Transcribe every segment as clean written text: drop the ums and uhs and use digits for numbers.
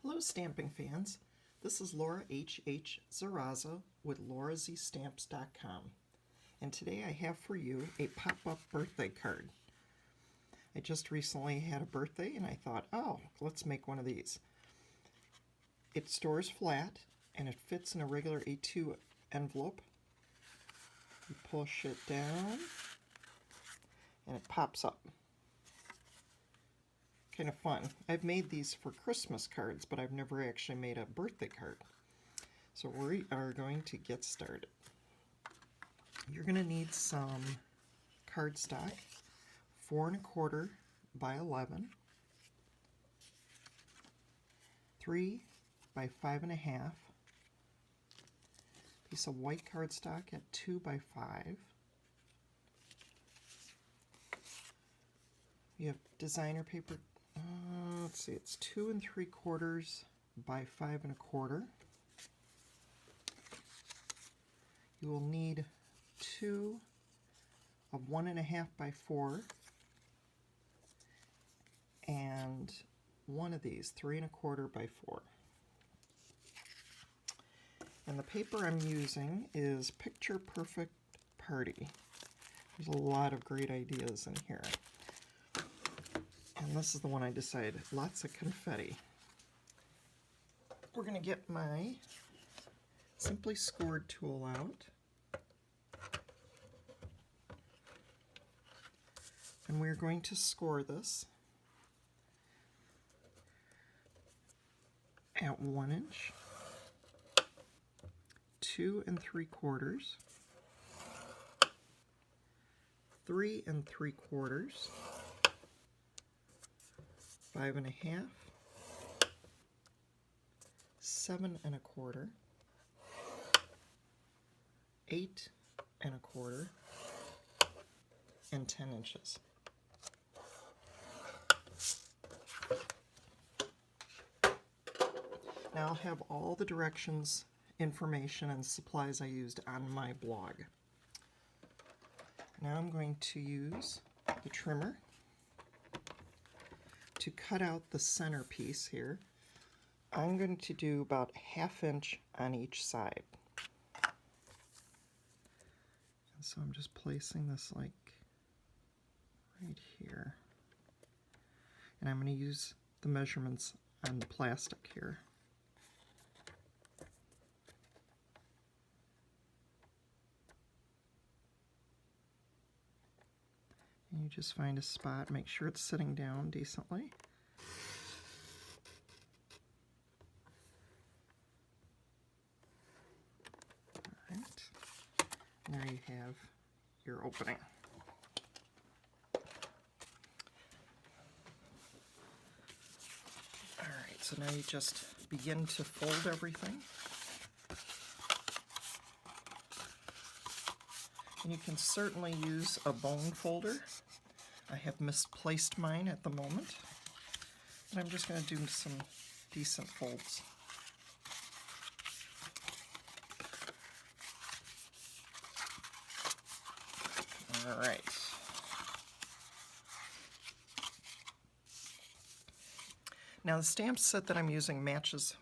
Hello stamping fans, this is Laura H.H. Zaraza with LauraZStamps.com, and today I have for you a pop-up birthday card. I just recently had a birthday and I thought, oh, let's make one of these. It stores flat and it fits in a regular A2 envelope. You push it down and it pops up. Kind of fun. I've made these for Christmas cards, but I've never actually made a birthday card. So we are going to get started. You're going to need some cardstock, 4 1/4 by 11, 3 by 5 1/2, piece of white cardstock at 2 by 5. You have designer paper. Let's see, it's 2 3/4 by 5 1/4. You will need 2 of 1 1/2 by 4 and one of these 3 1/4 by 4. And the paper I'm using is Picture Perfect Party. There's a lot of great ideas in here. And this is the one I decided, lots of confetti. We're going to get my Simply Scored tool out. And we're going to score this at 1 inch, 2 3/4, 3 3/4, 5 1/2, 7 1/4, 8 1/4, and 10 inches. Now I'll have all the directions, information, and supplies I used on my blog. Now I'm going to use the trimmer to cut out the center piece here. I'm going to do about 1/2 inch on each side. And so I'm just placing this like right here. And I'm going to use the measurements on the plastic here. And you just find a spot, make sure it's sitting down decently. All right. There you have your opening. All right, so now you just begin to fold everything. And you can certainly use a bone folder. I have misplaced mine at the moment. And I'm just going to do some decent folds. All right. Now the stamp set that I'm using matches,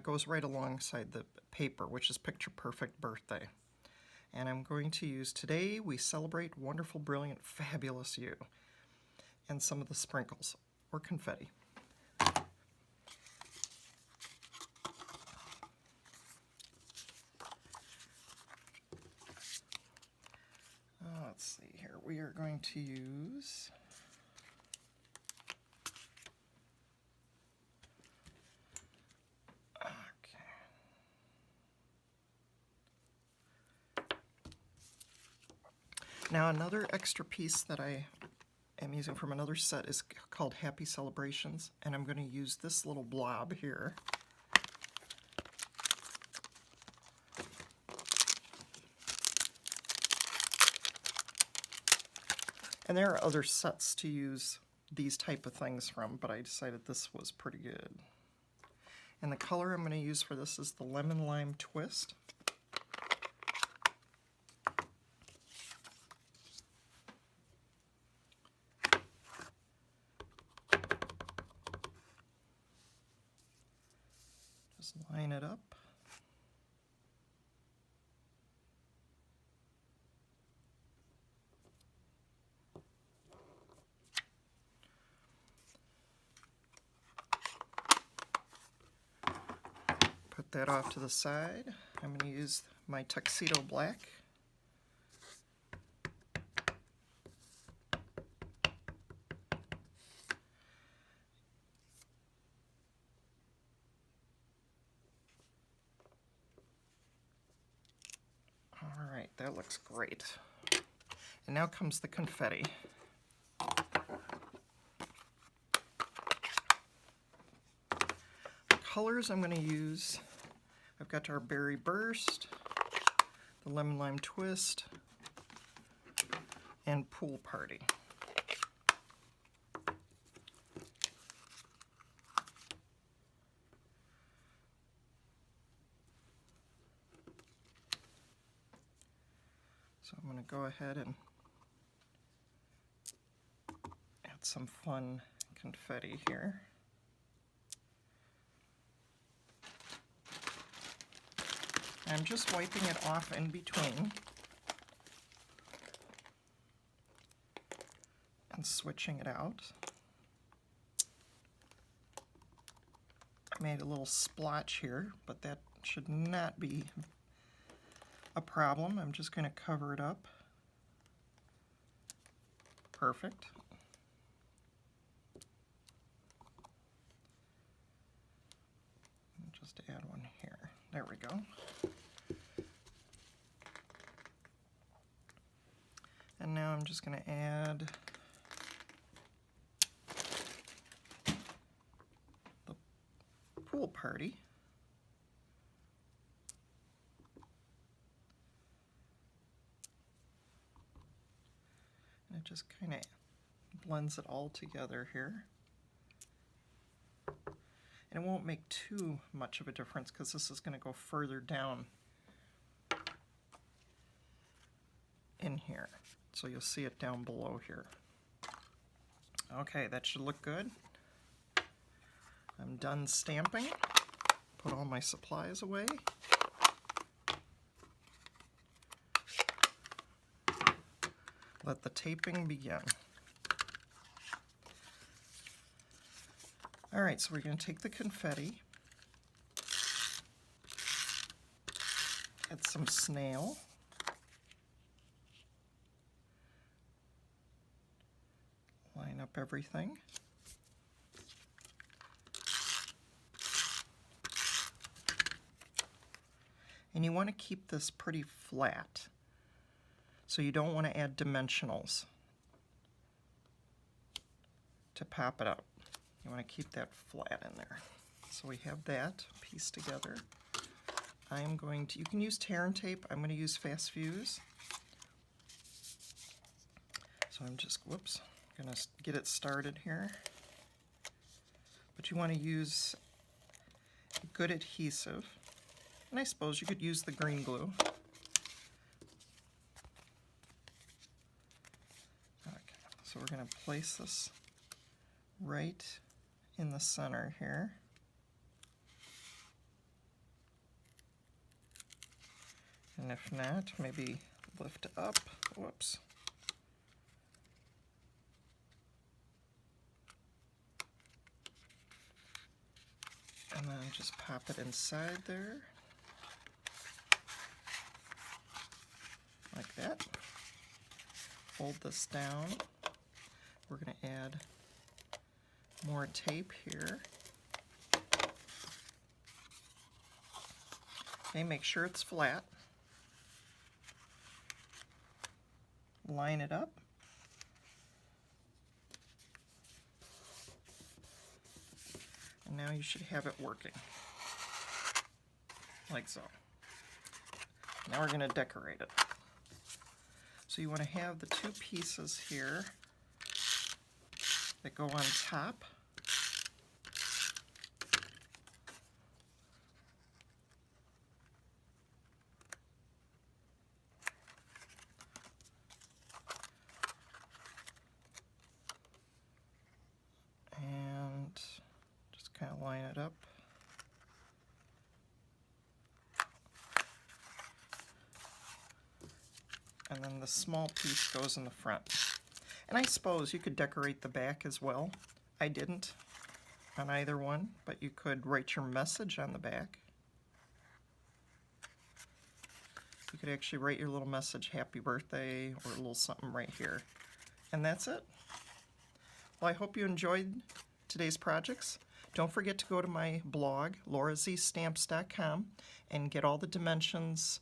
goes right alongside the paper, which is Picture Perfect Birthday. And I'm going to use Today We Celebrate Wonderful, Brilliant, Fabulous You, and some of the sprinkles, or confetti. Let's see here, we are going to use Now another extra piece that I am using from another set is called Happy Celebrations, and I'm going to use this little blob here. And there are other sets to use these type of things from, but I decided this was pretty good. And the color I'm going to use for this is the Lemon Lime Twist. Just line it up. Put that off to the side. I'm going to use my tuxedo black. All right, that looks great. And now comes the confetti. The colors I'm going to use, I've got our Berry Burst, the Lemon Lime Twist, and Pool Party. So I'm going to go ahead and add some fun confetti here. I'm just wiping it off in between and switching it out. I made a little splotch here, but that should not be a problem. I'm just going to cover it up. Perfect. Just add one here. There we go. And now I'm just going to add the Pool Party. And it just kind of blends it all together here. And it won't make too much of a difference because this is going to go further down in here. So you'll see it down below here. Okay, that should look good. I'm done stamping. Put all my supplies away. Let the taping begin. All right, so we're going to take the confetti, add some snail, line up everything. And you want to keep this pretty flat, so you don't want to add dimensionals to pop it up. You want to keep that flat in there. So we have that pieced together. I'm going to, you can use tear and tape. I'm going to use Fast Fuse. So I'm just, whoops, going to get it started here. But you want to use good adhesive. And I suppose you could use the green glue. Okay, so we're going to place this right in the center here. And if not, maybe lift up. Whoops. And then just pop it inside there. Like that. Fold this down. We're going to add more tape here. Okay, make sure it's flat. Line it up. And now you should have it working. Like so. Now we're going to decorate it. So you want to have the two pieces here that go on top. And just kind of line it up. and then the small piece goes in the front. And I suppose you could decorate the back as well. I didn't on either one, but you could write your message on the back. You could actually write your little message, happy birthday, or a little something right here. And that's it. Well, I hope you enjoyed today's projects. Don't forget to go to my blog, LauraZStamps.com, and get all the dimensions,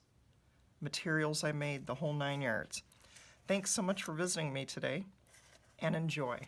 materials I made, the whole 9 yards. Thanks so much for visiting me today, and enjoy.